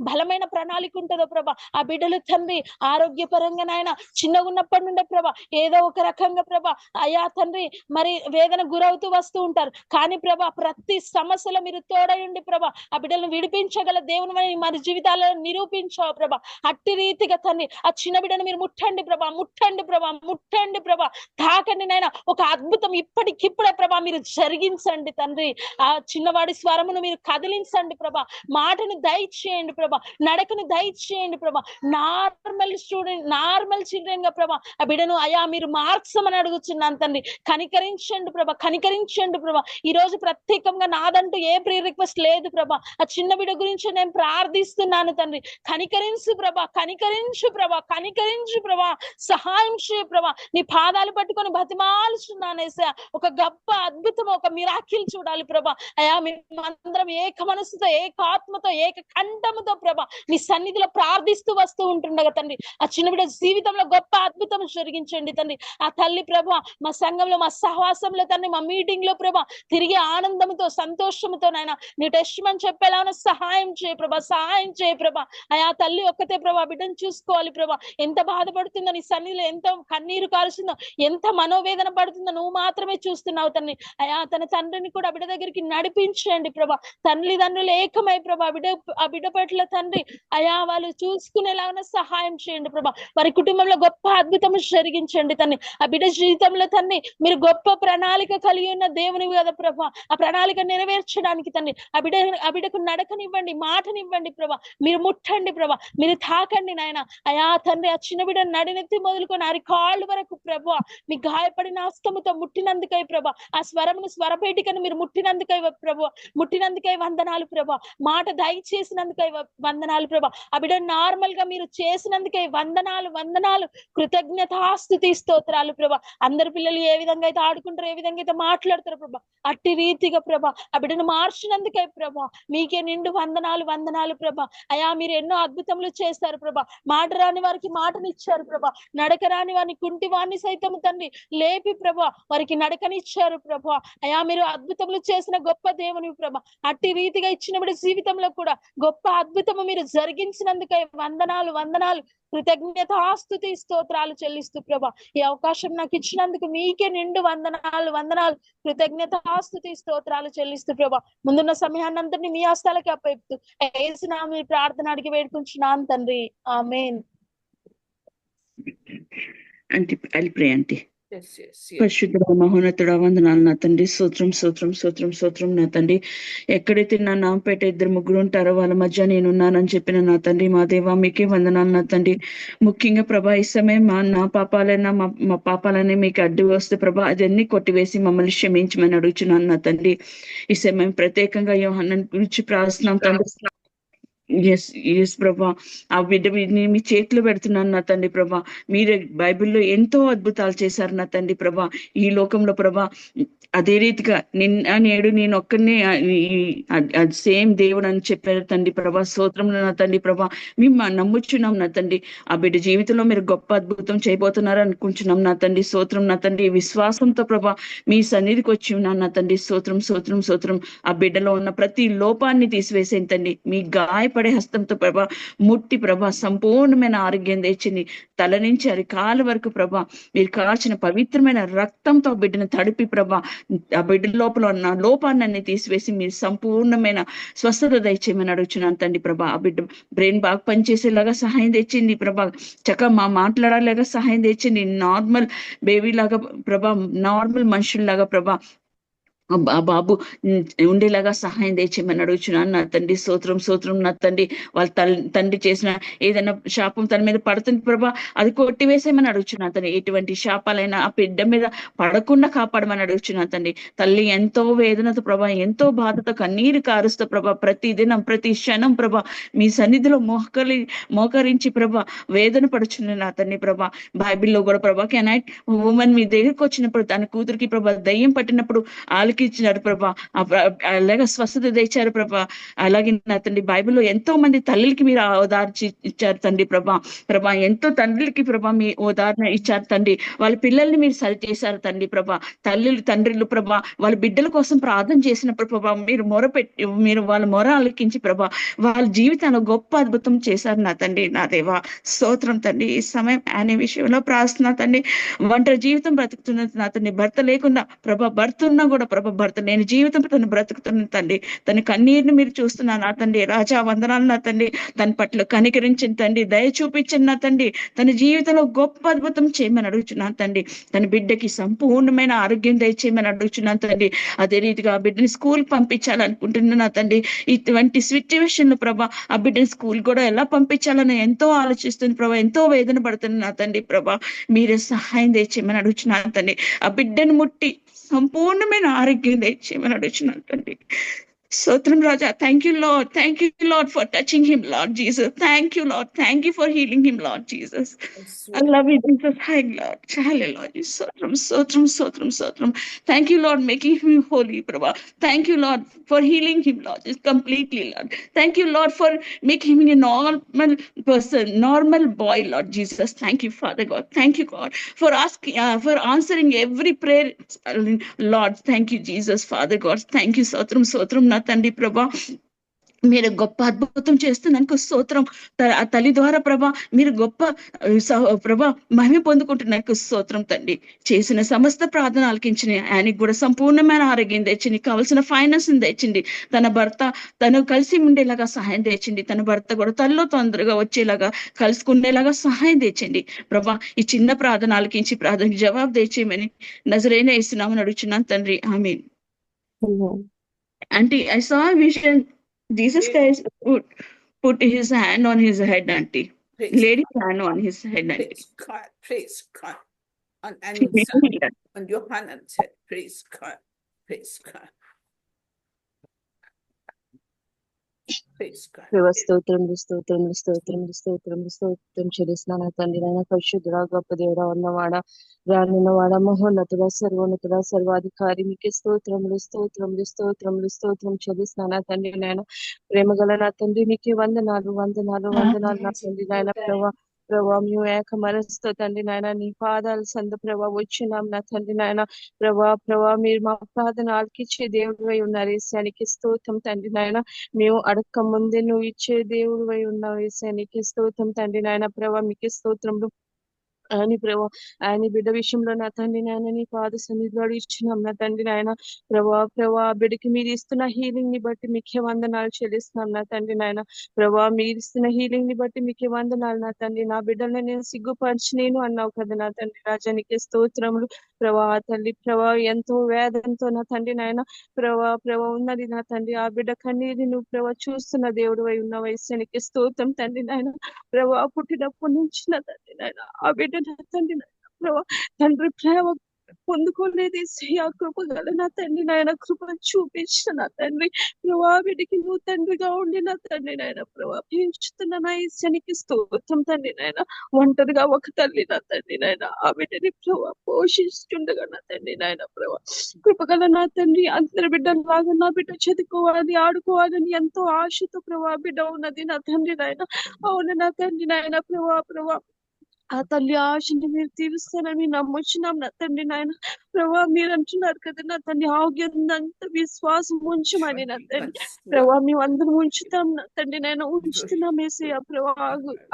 బలమైన ప్రణాళిక ఉంటుందో ప్రభా. ఆ బిడ్డలు తండ్రి ఆరోగ్యపరంగానైనా చిన్నగా ఉన్నప్పటి నుండే ప్రభా ఏదో ఒక రకంగా ప్రభా అయా తండ్రి మరి వేదన గురవుతూ వస్తూ ఉంటారు. కానీ ప్రభా ప్రతి సమస్యలో మీరు తోడయండి ప్రభా. ఆ బిడ్డలను విడిపించగల దేవుని మరి జీవితాలను నిరూపించావు ప్రభా. అట్టి రీతిగా తండ్రి ఆ చిన్న బిడ్డను మీరు ముట్టండి ప్రభా, ముట్టండి ప్రభా, ముట్టండి ప్రభా. తాకండి నాయన, ఒక అద్భుతం ఇప్పటికిప్పుడే ప్రభా మీరు జరిగించండి కదిలించండి తండ్రి. ఆ చిన్నవాడి స్వరమును మీరు కదిలించండి ప్రభా. మాటను దయచేయండి ప్రభా. నడకను దయచేయండి ప్రభా. నార్మల్ స్టూడెంట్, నార్మల్ చిల్డ్రన్ గా ప్రభా ఆ బిడ్డను అయా మీరు మార్చమని అడుగుచున్నాను తండ్రి. కనికరించండి ప్రభా, కనికరించండి ప్రభా. ఈ రోజు ప్రత్యేకంగా నాదంటూ ఏ ప్రీ రిక్వెస్ట్ లేదు ప్రభా. ఆ చిన్న బిడ్డ గురించి నేను ప్రార్థిస్తున్నాను తండ్రి. కనికరించు ప్రభా, కనికరించు ప్రభా, కనికరించు ప్రభా. సహాయం చేయ ప్రభా. నీ పాదాలు పట్టుకొని బతిమాలుచున్నాను యేసయ్యా. ఒక గొప్ప అద్భుతం, ఒక మిరాకిల్ చూడాలి ప్రభా. అయా మేమందరం ఏక మనసుతో, ఏకాత్మతో, ఏక కంఠముతో ప్రభా నీ సన్నిధిలో ప్రార్థిస్తూ వస్తూ ఉంటుండగా తండ్రి ఆ చిన్న బిడ్డ జీవితంలో గొప్ప అద్భుతం జరిగించండి తండ్రి. ఆ తల్లి ప్రభా మా సంఘంలో, మా సహవాసంలో తండ్రి, మా మీటింగ్ లో ప్రభా తిరిగి ఆనందంతో, సంతోషంతో నాయన నీ టెస్ట్ మని చెప్పేలా సహాయం చేయ ప్రభా, సహాయం చేయ ప్రభా. అయా తల్లి ఒక్కతే ప్రభా బిడ్డను చూసుకోవాలి ప్రభా. ఎంత బాధపడుతుందో నీ సన్నిధిలో, ఎంత కన్నీరు కారుస్తుందో, ఎంత మనోవేదన పడుతుందో నువ్వు మాత్రమే చూస్తున్నావు తండ్రి. అయా తన తండ్రిని కూడా బిడ్డ దగ్గరికి నడిపించండి ప్రభా. తల్లిదండ్రులు ఏకమై ప్రభా ఆ బిడ్డ పట్ల తండ్రి అయా వాళ్ళు చూసుకునేలాగా సహాయం చేయండి ప్రభా. వారి కుటుంబంలో గొప్ప అద్భుతం జరిగించండి తండ్రి. ఆ బిడ్డ జీవితంలో తండ్రి మీరు గొప్ప ప్రణాళిక కలిగి ఉన్న దేవునివి కదా ప్రభా. ఆ ప్రణాళిక నెరవేర్చడానికి తండ్రి ఆ బిడ్డకు నడకనివ్వండి, మాటనివ్వండి ప్రభా. మీరు ముట్టండి ప్రభా, మీరు తాకండి నాయన. అయా తండ్రి ఆ చిన్న బిడ్డ నడినెత్తి మొదలుకొని అరికాళ్ళు వరకు ప్రభా మీ గాయపడిన హస్తముతో ముట్టినందుకై ప్రభా, ఆ స్వరపేటికను మీరు ముట్టినందుకై ప్రభా, ముట్టినందుకై వందనాలు ప్రభా. మాట దయచేసినందుకై వందనాలు ప్రభా. ఆ బిడ్డ నార్మల్ గా మీరు చేసినందుకై వందనాలు, వందనాలు, కృతజ్ఞతాస్తుతి స్తోత్రాలు ప్రభా. అందరు పిల్లలు ఏ విధంగా అయితే ఆడుకుంటారో, ఏ విధంగా అయితే మాట్లాడతారు ప్రభా, అట్టి రీతిగా ప్రభా ఆ బిడ్డను మార్చినందుకై ప్రభా మీకే నిండు వందనాలు, వందనాలు ప్రభా. అయా మీరు ఎన్నో అద్భుతములు చేస్తారు ప్రభా. మాట రాని వారికి మాటనిచ్చారు ప్రభా. నడక రాని వారిని, కుంటి వారిని సైతం తండ్రి లేపి ప్రభా వారికి నడకనిచ్చారు ప్రభా. అయా మీరు అద్భుతములు చేసిన గొప్ప దేవుని ప్రభా. అట్టి రీతిగా ఇచ్చినప్పుడు జీవితంలో కూడా గొప్ప అద్భుతము మీరు జరిగించినందుకై వందనాలు, వందనాలు, కృతజ్ఞతాస్తుతి స్తోత్రాలు చెల్లిస్తూ ప్రభా ఈ అవకాశం నాకు ఇచ్చినందుకు మీకే నిండు వందనాలు, వందనాలు, కృతజ్ఞతాస్తుతి స్తోత్రాలు చెల్లిస్తూ ప్రభా ముందున్న సమయాన్ని అంతటిని మీ హస్తాలకి అప్పచెప్తూ యేసు నామమున ప్రార్థన అడిగి వేడుకుంటున్నాను తండ్రి. ఆమేన్. ఆంటీ ఐల్ ప్రే ఆంటీ. Yes, yes, yes. పరిశుద్ధ మహోన్నతుడ వందనాలు నా తండ్రి. స్తోత్రం, స్తోత్రం, స్తోత్రం, స్తోత్రం నా తండ్రి. ఎక్కడైతే నా నామపేట 2-3 ఉంటారో వాళ్ళ మధ్య నేనున్నానని చెప్పిన నా తండ్రి, మా దేవా మీకే వందనాలు నా తండ్రి. ముఖ్యంగా ప్రభా ఈ సమయం నా పాపాలైనా మా పాపాలనే మీకు అడ్డు వస్తే ప్రభా అదన్నీ కొట్టివేసి మమ్మల్ని క్షమించమని అడుగుచున్నాను నా తండ్రి. ఈ సమయం ప్రత్యేకంగా యోహన్నను గురించి ప్రార్థిస్తున్నాం తండ్రి. ఎస్ ప్రభా ఆ బిడ్డ మీ చేతిలో పెడుతున్నాను నా తండ్రి ప్రభా. మీరే బైబిల్లో ఎంతో అద్భుతాలు చేశారు నా తండ్రి ప్రభా. ఈ లోకంలో ప్రభా అదే రీతిగా నిన్న నేడు నేను ఒక్కనే సేమ్ దేవుడు అని చెప్పారు తండ్రి ప్రభా. స్తోత్రంలో నా తండ్రి ప్రభా మేము నమ్ముచున్నాం నా తండ్రి. ఆ బిడ్డ జీవితంలో మీరు గొప్ప అద్భుతం చేయబోతున్నారు అనుకుంటున్నాం నా తండ్రి. స్తోత్రం నా తండ్రి. విశ్వాసంతో ప్రభా మీ సన్నిధికి వచ్చి ఉన్నాను నా తండ్రి. స్తోత్రం, స్తోత్రం, స్తోత్రం. ఆ బిడ్డలో ఉన్న ప్రతి లోపాన్ని తీసివేసేయండి తండ్రి. మీ గాయపడే హస్తంతో ప్రభా ముట్టి ప్రభా సంపూర్ణమైన ఆరోగ్యం తెచ్చింది. తల నుంచి అరికాల వరకు ప్రభా మీరు కాల్చిన పవిత్రమైన రక్తంతో బిడ్డను తడిపి ప్రభా ఆ బిడ్డ లోపల ఉన్న లోపాన్ని తీసివేసి మీరు సంపూర్ణమైన స్వస్థత దయచేయమని అడుగుచున్నాను తండ్రి ప్రభా. ఆ బిడ్డ బ్రెయిన్ బాగా పనిచేసేలాగా సహాయం తెచ్చింది ప్రభా. చక్కగా మాట్లాడేలాగా సహాయం తెచ్చింది. నార్మల్ బేబీ లాగా ప్రభా, నార్మల్ మనుషుల్లాగా ప్రభా ఆ బాబు ఉండేలాగా సహాయం తెచ్చేయమని అడుగుచున్నాను నా తండ్రి. స్తోత్రం, స్తోత్రం నా తండ్రి. వాళ్ళ తండ్రి చేసిన ఏదైనా శాపం తన మీద పడుతుంది ప్రభా అది కొట్టివేసేయమని అడుగుచున్నాను తండ్రి. ఎటువంటి శాపాలైనా ఆ బిడ్డ మీద పడకుండా కాపాడమని అడుగుచున్నాను తండ్రి. తల్లి ఎంతో వేదనతో ప్రభా, ఎంతో బాధతో కన్నీరు కారుస్తూ ప్రభా ప్రతి దినం ప్రతి క్షణం ప్రభా మీ సన్నిధిలో మోకరించి ప్రభా వేదన పడుచున్న నా తండ్రి ప్రభా. బైబిల్లో కూడా ప్రభా కెనైట్ ఉమెన్ మీ దగ్గరికి వచ్చినప్పుడు తన కూతురికి ప్రభా దయ్యం పట్టినప్పుడు ఇచ్చినారు ప్రభా, అలాగే స్వస్థత తెచ్చారు ప్రభా. అలాగే నా తండ్రి బైబిల్లో ఎంతో మంది తల్లికి మీరు ఓదార్చి ఇచ్చారు తండ్రి ప్రభా. ప్రభా ఎంతో తండ్రులకి ప్రభా మీ ఓదారణ ఇచ్చారు తండ్రి. వాళ్ళ పిల్లల్ని మీరు సరి చేశారు తండ్రి ప్రభా. తండ్రులు ప్రభా వాళ్ళ బిడ్డల కోసం ప్రార్థన చేసినప్పుడు ప్రభా మీరు వాళ్ళ మొర ఆలకించి ప్రభా వాళ్ళ జీవితంలో గొప్ప అద్భుతం చేశారు నా తండ్రి. నా దేవా స్తోత్రం తండ్రి. ఈ సమయం అనే విషయంలో ప్రార్థన తండ్రి. ఒంటరి జీవితం బ్రతుకుతున్నది నా తండ్రి. భర్త లేకుండా ప్రభా, భర్త ఉన్నా కూడా ప్రభా ప్రభా భర్త నేను జీవితం తను బ్రతుకుతున్న తండ్రి, తన కన్నీరుని మీరు చూస్తున్నారు నా తండ్రి. రాజా వందనాలు నా తండ్రి, తన పట్ల కనికరించిన తండ్రి, దయ చూపించిన నా తండ్రి, తన జీవితంలో గొప్ప అద్భుతం చేయమని అడుగుచున్నాను తండ్రి. తన బిడ్డకి సంపూర్ణమైన ఆరోగ్యం దయచేయమని అడుగుచున్నాను తండ్రి. అదే రీతిగా ఆ బిడ్డని స్కూల్ పంపించాలనుకుంటున్నాను నా తండ్రి. ఇటువంటి సిచ్యువేషన్ లో ప్రభా ఆ బిడ్డని స్కూల్ కూడా ఎలా పంపించాలని ఎంతో ఆలోచిస్తుంది ప్రభా, ఎంతో వేదన పడుతుంది నా తండ్రి. ప్రభా మీరే సహాయం దయచేయమని అడుగుచున్నాను తండ్రి. ఆ బిడ్డను ముట్టి సంపూర్ణమైన ఆరోగ్యం దయచేయమని అడుగుచున్నాను తండ్రి. స్తోత్రం రాజా. Thank you Lord, thank you Lord for touching him Lord Jesus. Thank you Lord, thank you for healing him Lord Jesus. I love you, Jesus. Hi, Lord. Hallelujah. Sotram, sotram, sotram, sotram. Thank you, Lord, making him holy, Prabha. Thank you, Lord, for healing him, Lord, just completely, Lord. Thank you, Lord, for making him a normal person, normal boy, Lord Jesus. Thank you, Father God. Thank you, God, for asking, for answering every prayer, Lord. Thank you, Jesus, Father God. Thank you, sotram, sotram, Nathandi, Prabha. మీరు గొప్ప అద్భుతం చేస్తున్నందుకు స్తోత్రం. ఆ తల్లి ద్వారా ప్రభా మీరు గొప్ప ప్రభా మహిమ పొందుకుంటున్నందుకు స్తోత్రం తండ్రి. చేసిన సమస్త ప్రార్థన ఆలకించిన ఆయనకి కూడా సంపూర్ణమైన ఆరోగ్యం తెచ్చింది, కావాల్సిన ఫైనాన్స్ తెచ్చింది, తన భర్త తను కలిసి ఉండేలాగా సహాయం తెచ్చింది, తన భర్త కూడా తనలో తొందరగా వచ్చేలాగా కలుసుకునేలాగా సహాయం తెచ్చండి ప్రభా. ఈ చిన్న ప్రార్థన ఆలకించి ప్రార్థనకి జవాబు తెచ్చేయమని నజరేయుడైన యేసునామమున అడుగుచున్నాను తండ్రి. ఆమేన్. Auntie, I saw a vision. Jesus Christ put his hand on his head, auntie. Lady's hand on his head, auntie. Praise God. On Johanna's head. Praise God. Praise God. Praise God. స్తోత్రం స్తోత్రం స్తోత్రం స్తోత్రం స్తోత్రం చెల్లిస్తున్నాను తండ్రి. నాయన పరిశుద్ధుడా, గొప్ప దేవుడా, ఉన్నవాడ, రానున్నవాడ, మహోన్నతుడా, సర్వోన్నతుడా, సర్వాధికారి, మీకు స్తోత్రములు స్తోత్రములు స్తోత్రములు స్తోత్రం చెల్లిస్తున్నాను తండ్రి. నాయన ప్రేమగల నా తండ్రి, మీకు వందనాలు వందనాలు వందనాలు నా తండ్రి. నాయన ప్రభా మేము ఏక మనసుతో తండ్రి నాయన నీ పాదాలు సంద ప్రభా వచ్చినాం నా తండ్రి. నాయన ప్రభా మీరు మా ప్రార్థన ఆలకించే దేవుడివై ఉన్నారు ఏసానికి స్తోత్రం తండ్రి. నాయన మేము అడక్క ముందే నువ్వు ఇచ్చే దేవుడివై ఉన్నావు ఏసానికి స్తోత్రం తండ్రి. నాయన ప్రభా మీకు స్తోత్రములు. అని ఆయన బిడ్డ విషయంలో నా తండ్రి నాయన నీ పాద సన్నిధిలో ఇచ్చినాం నా తండ్రి. నాయన ప్రభా బిడ్డకి మీరు ఇస్తున్న హీలింగ్ ని బట్టి మీకే వందనాలు చెల్లిస్తున్నాం నా తండ్రి. నాయన మీరు ఇస్తున్న హీలింగ్ ని బట్టి మీకే వందనాలు నా తండ్రి. నా బిడ్డలను నేను సిగ్గుపరచలేను అన్నావు కదా నా తండ్రి. రాజానికి స్తోత్రములు. తల్లి ఎంతో వేదంతో నా తండ్రి నాయన ఉన్నది నా తండ్రి. ఆ బిడ్డ కన్నీరు నువ్వు చూస్తున్న దేవుడు అయి ఉన్న వయసానికి స్తోత్రం తండ్రి. నాయన పుట్టినప్పటి నుంచి నా తండ్రి నాయన ఆ బిడ్డ నా తండ్రి తండ్రి ప్రేమ పొందుకోలేదు ఆ కృప గల నా తండ్రి. నాయన కృపను చూపించిన నా తండ్రి. బిడ్డకి నువ్వు తండ్రిగా ఉండి నా తండ్రి నాయన పెంచుతున్న నా ఈశానికి స్తోత్రం తండ్రి. నాయన ఒంటరిగా ఒక తల్లి నా తండ్రి నాయన ఆ బిడ్డని పోషిస్తుండగా నా తండ్రి నాయన కృపగల నా తండ్రి. అందరి బిడ్డలాగా నా బిడ్డ చదువుకోవాలి, ఆడుకోవాలని ఎంతో ఆశతో బిడ్డ ఉన్నది నా తండ్రి నాయన. అవును నా తండ్రి నాయన ఆ తల్లి ఆశని మీరు తీరుస్తారని నమ్మొచ్చినాం నా తండ్రి నాయన. మీరు అంటున్నారు కదా నా తండ్రి ఆరోగ్యం అంత విశ్వాసం ఉంచమని నా తండ్రి. మేము అందరం ఉంచుతాం నా తండ్రి నాయన, ఉంచుతున్నాం వేసే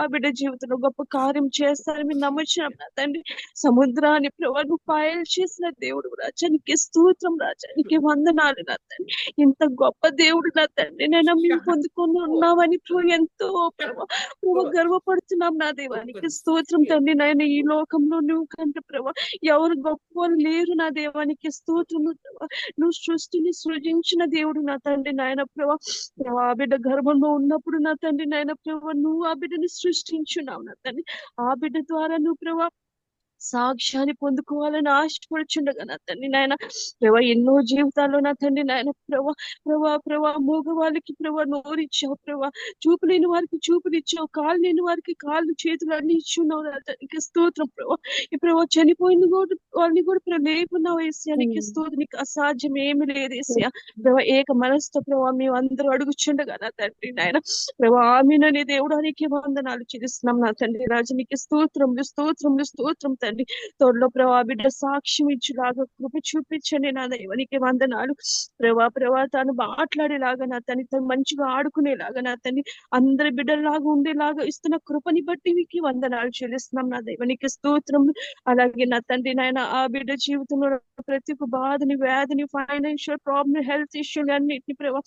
ఆ బిడ్డ జీవితంలో గొప్ప కార్యం చేస్తారని మీరు నమ్మొచ్చినాం నా తండ్రి. సముద్రాన్ని నువ్వు పాయలు చేసిన దేవుడు రాజానికి స్తోత్రం, రాజానికి వందనాలు నా తండ్రి. ఇంత గొప్ప దేవుడు నా తండ్రి నేను మేము పొందుకొని ఉన్నామని ఎంతో గర్వపడుతున్నాం నా దేవానికి స్తోత్రం తండ్రి. నాయన ఈ లోకంలో నువ్వు కంటే ఎవరు గొప్ప లేరు నా దేవానికి స్తోత్రము. నువ్వు సృష్టిని సృజించిన దేవుడు నా తండ్రి నాయన. ఆ బిడ్డ గర్భంలో ఉన్నప్పుడు నా తండ్రి నాయన నువ్వు ఆ బిడ్డని సృష్టించున్నావు నా తండ్రి. ఆ బిడ్డ ద్వారా నువ్వు సాక్ష్యాన్ని పొందుకోవాలని ఆశపడుచుండగా నా తండ్రి నాయన ఎన్నో జీవితాల్లో నా తండ్రి నాయన మూగ వాళ్ళకి నోరిచ్చావు చూపు లేని వారికి చూపునిచ్చావు, కాళ్ళు లేని వారికి కాళ్ళు చేతులు అన్ని ఇచ్చున్నావు నా తండ్రికి స్తోత్రం. చనిపోయిన వాళ్ళని కూడా లేకున్నావు ఏసియానికి స్తోత్రం. నీకు అసాధ్యం ఏమి లేదు ఏసియా. ఏక మనసుతో మేము అందరూ అడుగుచుండగా నా తండ్రి నాయన ఆమెనని దేవుడానికి వందనాలు చెల్లిస్తున్నాం నా తండ్రి. రాజు నీకు స్తోత్రములు స్తోత్రములు స్తోత్రం తండ్రి. త్వరలో ప్రభా బిడ్డ సాక్ష్యం ఇచ్చులాగా కృప చూపించండి నా దైవానికి వందనాలు. ప్రభా తాను మాట్లాడేలాగా నా తండ్రి, తను మంచిగా ఆడుకునేలాగా నా తండ్రి, అందరి బిడ్డలాగా ఉండేలాగా ఇస్తున్న కృపని బట్టి మీకు వందనాలు చెల్లిస్తున్నాం నా దైవానికి స్తోత్రం. అలాగే నా తండ్రి నాయన ఆ బిడ్డ జీవితంలో ప్రతి ఒక్క బాధని, వ్యాధిని, ఫైనాన్షియల్ ప్రాబ్లమ్, హెల్త్ ఇష్యూని అన్నిటిని ప్రభా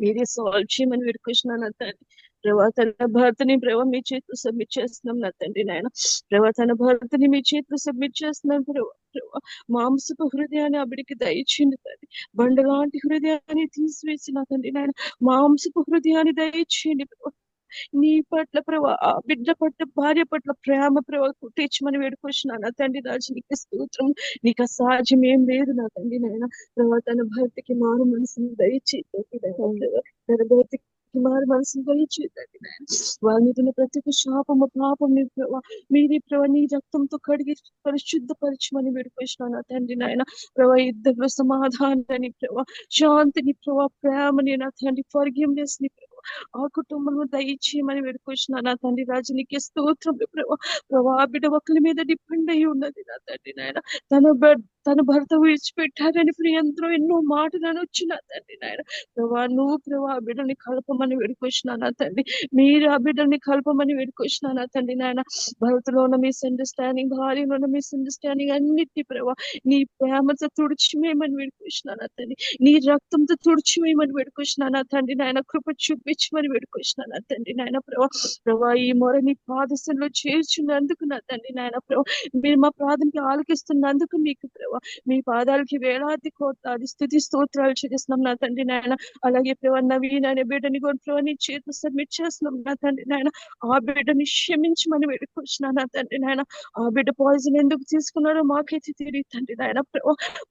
మీరే సాల్వ్ చేయమని వేడుకుంటున్నాను నా తండ్రి. ప్రభా తన భర్తని ప్రభా మీ చేతిలో సబ్మిట్ చేస్తున్నాం నా తండ్రి నాయన. ప్రభా తన భర్తని మీ చేతిలో సబ్మిట్ చేస్తున్నాం ప్రభా. మాంసపు హృదయాన్ని ఆవిడికి దయచేయండి తండ్రి. బండలాంటి హృదయాన్ని తీసివేసి నా తండ్రి నాయన మాంసపు హృదయాన్ని దయచేయండి ప్రభా. నీ పట్ల ప్రభా ఆ బిడ్డ పట్ల, భార్య పట్ల ప్రేమ ప్రభా కుట్టించమని వేడుకొచ్చినా నా తండ్రి రాజు నీకు స్తోత్రం. నీకు అసాధ్యం ఏం లేదు నా తండ్రి నాయన. ప్రభా తన భర్తకి మారు మనసుని దయచేయండి తన భర్తకి మారు మనసుని దయచేయండి నాయన. వాళ్ళ మీద ఉన్న ప్రతి ఒక్క శాపము, పాపం ప్రభా మీరే ప్రభా నీ రక్తంతో కడిగి పరిశుద్ధపరచమని వేడుకొచ్చినా నా తండ్రి నాయన. ప్రభా ఇద్దరు సమాధానాన్ని ప్రభా, శాంతిని ప్రభా, ప్రేమని నా తండ్రి, ఫర్గివ్నెస్ ని ప్రభా ఆ కుటుంబంలో దయచేయమని వేడుకొచ్చిన నా తండ్రి రాజు నీకే స్తోత్రం ప్రభా. బిడ్డ ఒకరి మీద డిపెండ్ అయ్యి ఉన్నది నా తండ్రి నాయన. తన భర్త విడిచిపెట్టారని ఎంతో ఎన్నో మాటలను వచ్చిన తండ్రి నాయన. ప్రభా నువ్వు ప్రభా ఆ బిడ్డని కలపమని వేడుకొచ్చిన నా తండ్రి. మీరు ఆ బిడ్డని కలపమని వేడుకొచ్చిన నా తండ్రి నాయన. భర్తలో ఉన్న మిస్అండర్స్టాండింగ్, భార్యలో ఉన్న మిస్అండర్స్టాండింగ్ అన్నిటి ప్రభా నీ ప్రేమతో తుడిచివేయమని వేడుకొచ్చిన నా తండ్రి. నీ రక్తంతో తుడిచివేయమని వేడుకొచ్చిన నా తండ్రి నాయన. కృప చూపించమని వేడుకొచ్చిన నా తండ్రి నాయన. ప్రభా ఈ మొర నీ పాదశంలో చేర్చున్నందుకు నా తండ్రి నాయన. ప్రభా మీరు మా ప్రార్థనకి ఆలకిస్తున్నందుకు మీకు ప్రభా మీ పాదాలకి వేలాది కోట్లాది స్తుతి స్తోత్రాలు చెల్లిస్తున్నాం నా తండ్రి నాయన. అలాగే ప్రభా నవీన్ అనే బిడ్డని కూడా ప్రభా నీ చేతులు సబ్మిట్ చేస్తున్నాం నా తండ్రి నాయన. ఆ బిడ్డని క్షమించమని వేడుకొచ్చిన నా తండ్రి నాయన. ఆ బిడ్డ పాయిజన్ ఎందుకు తీసుకున్నారో మాకైతే తెలియదు తండ్రి నాయన.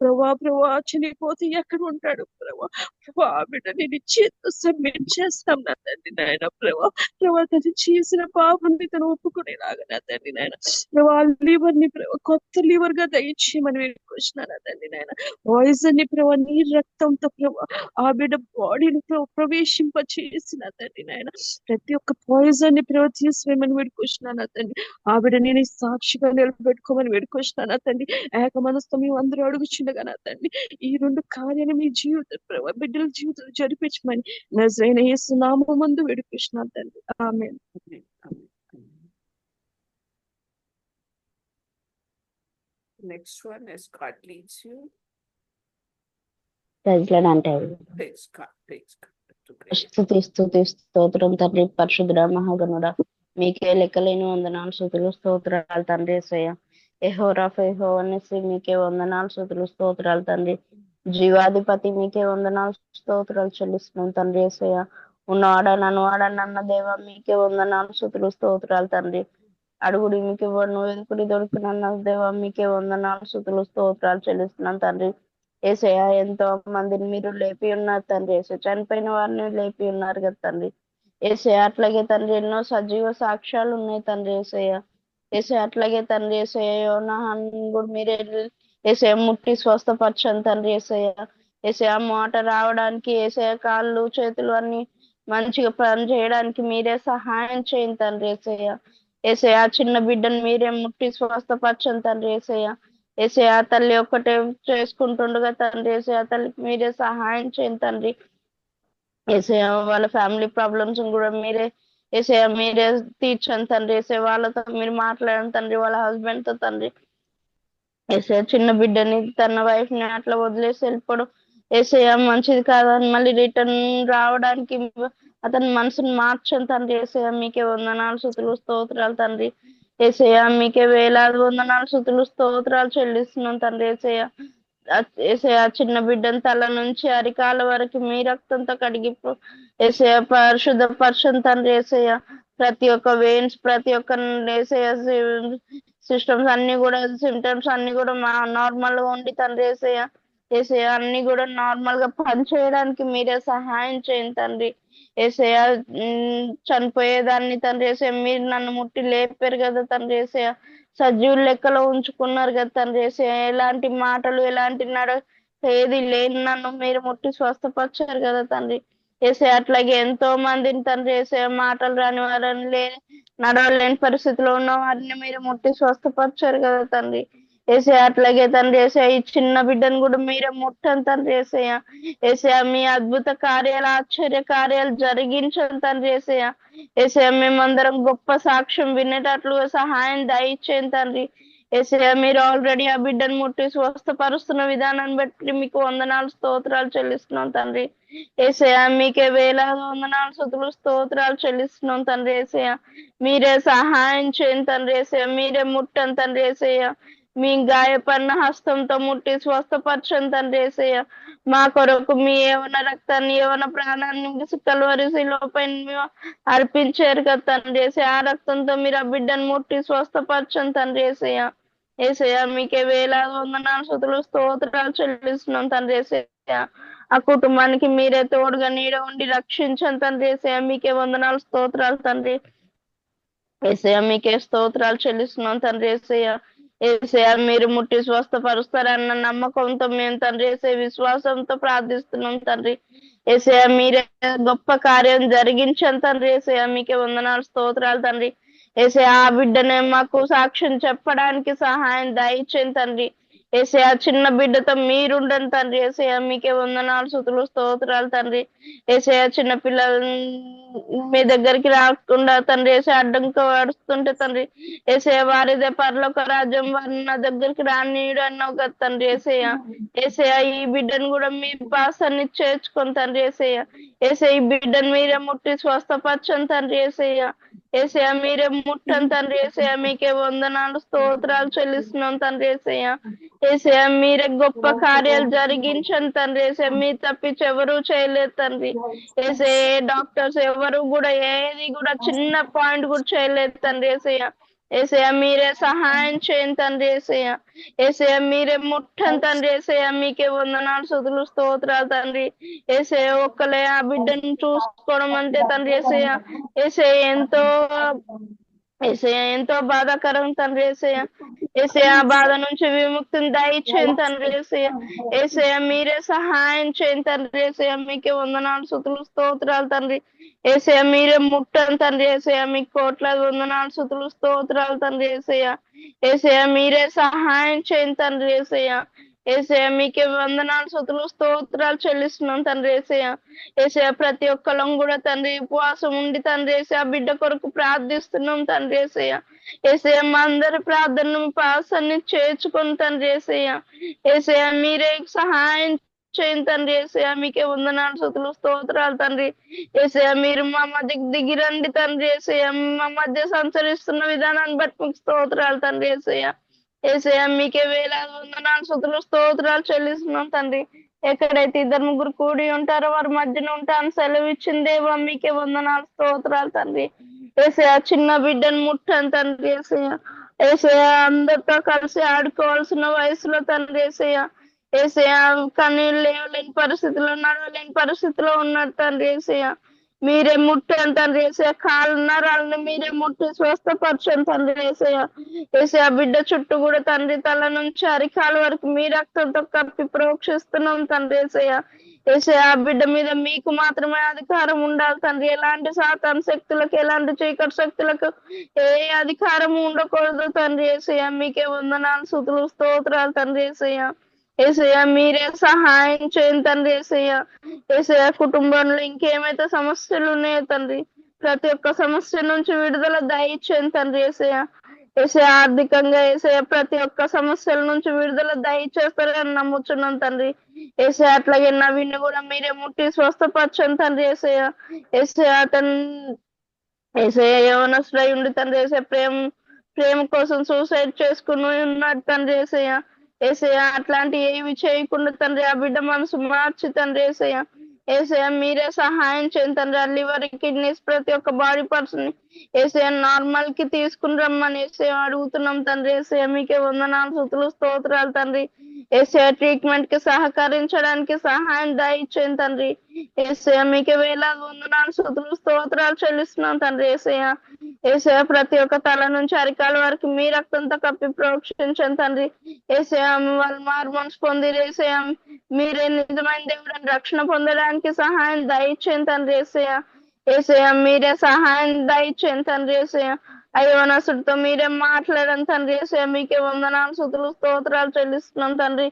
ప్రభా చనిపోతే ఎక్కడ ఉంటాడు ప్రభా ఆ బిడ్డని నీ చేతులు సబ్మిట్ చేస్తాం నా తండ్రి నాయన. ప్రభా తను చేసిన పాపని తను ఒప్పుకునేలాగా నా తండ్రి నాయన. ప్రభా లివర్ ని కొత్త లివర్ గా దయచేయమని వేడుకొచ్చిన నా తండ్రి నాయన. పాయిజన్ ని ప్రభా నీ రక్తంతో ప్రభా ఆ బిడ్డ బాడీని ప్రవేశింప చేసిన తండ్రి నాయన. ప్రతి ఒక్క పాయిజన్ ని ప్రభా తీసివేయమని వేడుకొచ్చిన నా తండ్రి. ఆ బిడ్డ నేను సాక్షిగా నిలబెట్టుకోమని వేడుకొచ్చిన నా తండ్రి. ఏక మనసుతో మేము అందరూ అడుగుచుండగా నా తండ్రి ఈ రెండు కార్యాలు మీ జీవితం ప్రభా బిడ్డల జీవితం జరిపించమని నజరైన యేసు నామమున ముందు వేడుకొచ్చిన తండ్రి. ఆమేన్. Next one is God leads you. Praise God. స్తుతి స్తోత్రం తండ్రి. పరిశుద్ధుడా మహాగణుడా మీకే లెక్కలేని వందనాలు స్తుతులు స్తోత్రాలు తండ్రి. యేసయ్య యెహోవారాఫా యెహోవానిస్సి మీకే వందనాలు స్తుతులు స్తోత్రాలు తండ్రి. జీవాధిపతి మీకే వందనాలు స్తోత్రాలు చెల్లిస్తున్నాం తండ్రి. యేసయ్య ఉన్నవాడనను వాడనన్న దేవా మీకే వందనాలు స్తుతులు స్తోత్రాలు తండ్రి. అడుగుడి మీకు ఇవ్వను, వెనుకుడి దొరుకునన్న దేవా మీకే వందనాలు స్తుతులు స్తోత్రాలు చెల్లిస్తున్నాం తండ్రి. యేసయ్య ఎంతో మందిని మీరు లేపి ఉన్నారు తండ్రి. యేసయ్య చనిపోయిన వారిని లేపి ఉన్నారు కదా తండ్రి. యేసయ్య అట్లాగే తండ్రి ఎన్నో సజీవ సాక్ష్యాలు ఉన్నాయి తండ్రి. యేసయ్య అట్లాగే తండ్రి. యేసయ్య యోనాహన్ కూడా మీరే యేసయ్య ముట్టి స్వస్థపరచండి తండ్రి. యేసయ్య మాట రావడానికి, యేసయ్య కాళ్ళు చేతులు అన్ని మంచిగా పని చేయడానికి మీరే సహాయం చేయండి తండ్రి. యేసయ్య చిన్న బిడ్డను మీరే ముట్టి స్వస్థపరచండి తండ్రి. యేసయ్య తల్లి ఒక్కటే చేసుకుంటుండగా తండ్రి. యేసయ్య తల్లికి మీరే సహాయం చేయండి తండ్రి. యేసయ్య వాళ్ళ ఫ్యామిలీ ప్రాబ్లమ్స్ కూడా మీరే తీర్చండి తండ్రి. యేసయ్య వాళ్ళతో మీరు మాట్లాడండి తండ్రి, వాళ్ళ హస్బెండ్ తో తండ్రి. యేసయ్య చిన్న బిడ్డని తన వైఫ్ ని అట్లా వదిలేసి వెళ్ళిపోవడం యేసయ్య మంచిది కాదని మళ్ళీ రిటర్న్ రావడానికి అతని మనసుని మార్చండి తండ్రి. యేసయ్య మీకే వందనాలు స్తుతులు స్తోత్రాలు తండ్రి. యేసయ్య మీకే వేలాది వందనాలు స్తుతులు స్తోత్రాలు చెల్లిస్తున్నాం తండ్రి. యేసయ్య చిన్న బిడ్డని తల నుంచి అరికాల వరకు మీ రక్తంతో కడిగి యేసయ్య పరిశుద్ధపరచండి తండ్రి. యేసయ్య ప్రతి ఒక్క వెయిన్స్, ప్రతి ఒక్క యేసయ్య సిస్టమ్స్ అన్ని కూడా, సిమ్టమ్స్ అన్ని కూడా నార్మల్ గా ఉండి తండ్రి. యేసయ్య అన్ని కూడా నార్మల్ గా పని చేయడానికి మీరే సహాయం చేయండి తండ్రి. యేసయ్య చనిపోయేదాన్ని తండ్రి. యేసయ్య మీరు నన్ను ముట్టి లేపారు కదా తండ్రి. యేసయ్య సజీవుల లెక్కలో ఉంచుకున్నారు కదా తండ్రి. యేసయ్య ఎలాంటి మాటలు, ఎలాంటి ఏది లేని నన్ను మీరు ముట్టి స్వస్థపరిచారు కదా తండ్రి. యేసయ్య అట్లాగే ఎంతో మందిని తండ్రి. యేసయ్య మాటలు రాని వారని నడవలేని పరిస్థితిలో ఉన్న వారిని మీరు ముట్టి స్వస్థపరిచారు కదా తండ్రి. ఏసే అట్లాగే తండ్రి ఏసే ఈ చిన్న బిడ్డను కూడా మీరే ముట్టని తండ్రి ఏసయ్య. ఏసే మీ అద్భుత కార్యాలు ఆశ్చర్య కార్యాలు జరిగించండి తండ్రి ఏసయ్య. ఏసే మేమందరం గొప్ప సాక్ష్యం వినేటట్లుగా సహాయం దయచేయండి తండ్రి. ఏసయ్య మీరు ఆల్రెడీ ఆ బిడ్డను ముట్టి స్వస్థపరుస్తున్న విధానాన్ని బట్టి మీకు వందనాలు స్తోత్రాలు చెల్లిస్తున్నాం తండ్రి. ఏసయ్య మీకే వేలాది వందనాలు స్తుతులు స్తోత్రాలు చెల్లిస్తున్నాం తండ్రి ఏసయ్య. మీరే సహాయం చేయండి తండ్రి ఏసయ్య. మీరే ముట్టండి తండ్రి ఏసయ్య. మీ గాయపడిన హస్తంతో ముట్టి స్వస్థపరచండి తండ్రి ఏసయ్య. మా కొరకు మీ ఏవన రక్తాన్ని ఏవన ప్రాణాన్ని కలువరి శిలువపై అర్పించారు కదా తండ్రి ఏసయ్య. ఆ రక్తంతో మీరు ఆ బిడ్డను ముట్టి స్వస్థపరచండి తండ్రి ఏసయ్య. ఏసయ్య మీకే వేలాది వందనాలు స్తుతులు స్తోత్రాలు చెల్లిస్తున్నాం తండ్రి ఏసయ్య. ఆ కుటుంబానికి మీరే తోడుగా నీడ ఉండి రక్షించండి తండ్రి ఏసయ్య. మీకే వందనాలు స్తోత్రాలు తండ్రి ఏసయ్య. మీకే స్తోత్రాలు చెల్లిస్తున్నాం తండ్రి ఏసయ్య. ఏసయ్య మీరు ముట్టి స్వస్థపరుస్తారన్న నమ్మకంతో మేము తండ్రి ఏసయ్య విశ్వాసంతో ప్రార్థిస్తున్నాం తండ్రి ఏసయ్య. మీరే గొప్ప కార్యం జరిగించండి తండ్రి ఏసయ్య. మీకే వందనాలు స్తోత్రాలు తండ్రి ఏసయ్య. ఆ బిడ్డనే మాకు సాక్ష్యం చెప్పడానికి సహాయం దయచేయండి తండ్రి ఏసయ్య. చిన్న బిడ్డతో మీరుండండి తండ్రి ఏసయ్య. మీకే వందనాలు స్తుతులు స్తోత్రాలు తండ్రి ఏసయ్య. చిన్న పిల్లలు మీ దగ్గరికి రాకుండా తండ్రి ఏసయ్య అడ్డంగా పడుతుంటే తండ్రి ఏసయ్య వారిదే పరలోక రాజ్యం వారిని నా దగ్గరికి రానీయుడు అన్నావు కదా తండ్రి ఏసయ్య. ఏసయ్య ఈ బిడ్డను కూడా మీ పాసాన్ని చేర్చుకొని తండ్రి ఏసయ్య. ఏసయ్య ఈ బిడ్డను మీరే ముట్టి స్వస్థపరచండి తండ్రి ఏసయ్య. ఏసయ్య మీరే ముట్టండి తండ్రి ఏసయ్య. మీకే వందనాలు స్తోత్రాలు చెల్లిస్తున్నాం తండ్రి ఏసయ్య. ఏసయ్య మీరే గొప్ప కార్యాలు జరిగించండి తండ్రి ఏసయ్య. మీరు తప్పించి ఎవరు చేయలేదు తండ్రి ఏసయ్య. డాక్టర్స్ ఎవరు కూడా ఏది కూడా చిన్న పాయింట్ కూడా చేయలేదు తండ్రి ఏసయ్య. ఏసయ్య మీరే సహాయం చేయండి తండ్రి ఏసయ్య. ఏసయ్య మీరే ముట్టండి తండ్రి ఏసయ్య. మీకే వందనాలు స్తుతులు స్తోత్రాలు తండ్రి ఏసయ్య. ఒక్కలే ఆ బిడ్డను చూసుకోవడం అంటే తండ్రి ఏసయ్య ఏసయ్య ఎంతో బాధాకరం తండ్రి ఏసయ్య. ఏసయ్య ఆ బాధ నుంచి విముక్తిని దయచేయండి తండ్రి ఏసయ్య. ఏసయ్య మీరే సహాయం చేయండి తండ్రి ఏసయ్య. మీకే వందనాలు స్తుతులు స్తోత్రాలు తండ్రి ఏసయ్య. మీరే ముట్టండి తండ్రి ఏసయ్య. మీకు కోట్లాది వందనాలు స్తుతులు స్తోత్రాలు తండ్రి ఏసయ్య. ఏసయ్య మీరే సహాయం చేయండి తండ్రి ఏసయ్య. ఏసయ్య మీకే వందనాలు స్తుతులు స్తోత్రాలు చెల్లిస్తున్నాం తండ్రి ఏసయ్య. ఏసయ్య ప్రతి ఒక్కళ్ళం కూడా తండ్రి ఉపవాసం ఉండి తండ్రి ఏసయ్య బిడ్డ కొరకు ప్రార్థిస్తున్నాం తండ్రి ఏసయ్య. ఏసయ్య మా అందరి ప్రార్థనను పాసాన్ని చేర్చుకొని తండ్రి ఏసయ్య. ఏసయ్య మీరే సహాయం చేయండి తండ్రి ఏసయ్య. మీకే వందనాలు స్తుతులు స్తోత్రాలు తండ్రి ఏసయ్య. మీరు మా మధ్యకి దిగిరండి తండ్రి ఏసయ్య. మా మధ్య సంచరిస్తున్న విధానాన్ని బట్టి మీకు స్తోత్రాలు తండ్రి ఏసయ్య. ఏసయ్య మీకే వేలాది వందనాలు స్తుతులు స్తోత్రాలు చెల్లిస్తున్నాం తండ్రి. ఎక్కడైతే ఇద్దరు ముగ్గురు కూడి ఉంటారో వారి మధ్యన ఉంటాను సెలవిచ్చింది దేవా. మీకే వందనాలు స్తోత్రాలు తండ్రి ఏసయ్య. చిన్న బిడ్డను ముట్టను తండ్రి ఏసయ్య. ఏసయ్య అందరితో కలిసి ఆడుకోవాల్సిన వయసులో తండ్రి ఏసయ్య. ఏసయ్య కానీ లేవలేని పరిస్థితిలో నడవలేని పరిస్థితిలో ఉన్నారు తండ్రి ఏసయ్య. మీరే ముట్టండి తండ్రి ఏసయ్య. కాళ్ళు నరాలను మీరే ముట్టి స్వస్థపరచండి తండ్రి ఏసయ్య. ఏసయ్య బిడ్డ చుట్టూ కూడా తండ్రి తల నుంచి అరికాల వరకు మీ రక్తంతో కప్పి ప్రోక్షిస్తున్నాం తండ్రి ఏసయ్య. ఏసయ్య ఆ బిడ్డ మీద మీకు మాత్రమే అధికారం ఉండాలి తండ్రి. ఎలాంటి సాతాను శక్తులకు ఎలాంటి చీకటి శక్తులకు ఏ అధికారం ఉండకూడదు తండ్రి ఏసయ్య. మీకే వందనాలు స్తుతులు స్తోత్రాలు తండ్రి ఏసయ్య. ఏసయ్య మీరే సహాయం చేయండి తండ్రి ఏసయ్య. ఏసయ్య కుటుంబంలో ఇంకేమైతే సమస్యలు ఉన్నాయో తండ్రి ప్రతి ఒక్క సమస్య నుంచి విడుదల దయచేయండి తండ్రి ఏసయ్య. ఏసయ్య ఆర్థికంగా ఏసయ్య ప్రతి ఒక్క సమస్యల నుంచి విడుదల దయచేస్తారని నమ్ముచున్నాం తండ్రి ఏసయ్య. అట్లాగే నవీన్ కూడా మీరే ముట్టి స్వస్థపరచండి తండ్రి ఏసయ్య. ఏసయ్య అతను ఏసయ్య యవనస్తుడై ఉండి తండ్రి ఏసయ్య ప్రేమ కోసం సూసైడ్ చేసుకుని ఉన్నాడు తండ్రి ఏసయ్య. ఏసయ్య అట్లాంటి ఏమి చేయకుండా తండ్రి ఆ బిడ్డ మనసు మార్చి తండ్రి ఏసయ్య. ఏసయ్య మీరే సహాయం చేయండి తండ్రి. ఆ లివర్ కిడ్నీస్ ప్రతి ఒక్క బాడీ పర్సన్ ఏసయ్య నార్మల్ కి తీసుకుని రమ్మని ఏసయ్య అడుగుతున్నాం తండ్రి ఏసయ్య. మీకే వందనాలు స్తుతులు స్తోత్రాలు తండ్రి ఏసయ్య. ట్రీట్మెంట్ కి సహకరించడానికి సహాయం దయచేయండి తండ్రి ఏసయ్య. మీకే వేలాది వందనాలు స్తుతులు స్తోత్రాలు చెల్లిస్తున్నాం తండ్రి ఏసయ్య. ఏసయ్య ప్రతి ఒక్క తల నుంచి అరికాల వరకు మీ రక్తంతో కప్పి ప్రోక్షించండి తండ్రి ఏసయ్య. వాళ్ళు మారు మనసు పొంది ఏసయ్య మీరే నిజమైన దేవుడని రక్షణ పొందడానికి సహాయం దయచేయండి తండ్రి ఏసయ్య. ఏసయ్య మీరే సహాయం దయచేయండి తండ్రి. ఏసయ్య అయ్యవనసుడితో మీరే మాట్లాడండి తండ్రి. ఏసయ్య మీకే వందనాలు స్తుతులు స్తోత్రాలు చెల్లిస్తున్నాం తండ్రి.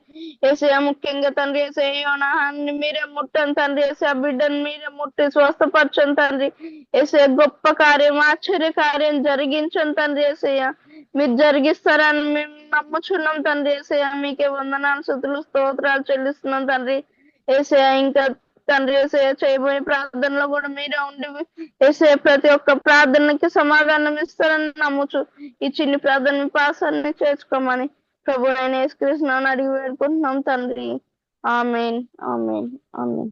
ఏసయ్య ముఖ్యంగా తండ్రి ఏసయ్య యోనాహాన్ని మీరే ముట్టండి తండ్రి. ఏసయ్య బిడ్డను మీరే ముట్టి స్వస్థపరచండి తండ్రి. ఏసయ్య గొప్ప కార్యం ఆశ్చర్య కార్యం జరిగించండి తండ్రి. ఏసయ్య మీరు జరిగిస్తారని మేము నమ్ముచున్నాం తండ్రి. ఏసయ్య మీకే వందనాలు స్తుతులు స్తోత్రాలు చెల్లిస్తున్నాం తండ్రి. ఏసయ్య ఇంకా తండ్రి ఏసయ్య చేయబోయే ప్రార్థనలో కూడా మీరే ఉండి ఏసయ్య ప్రతి ఒక్క ప్రార్థనకి సమాధానం ఇస్తారని నమ్ముచు ఈ చిన్ని ప్రార్థన మీ పాసాన్ని చేసుకోమని ప్రభు అయిన యేసుక్రీస్తు నామమున అడిగి వేడుకుంటున్నాం తండ్రి. ఆమేన్ ఆమేన్ ఆమేన్.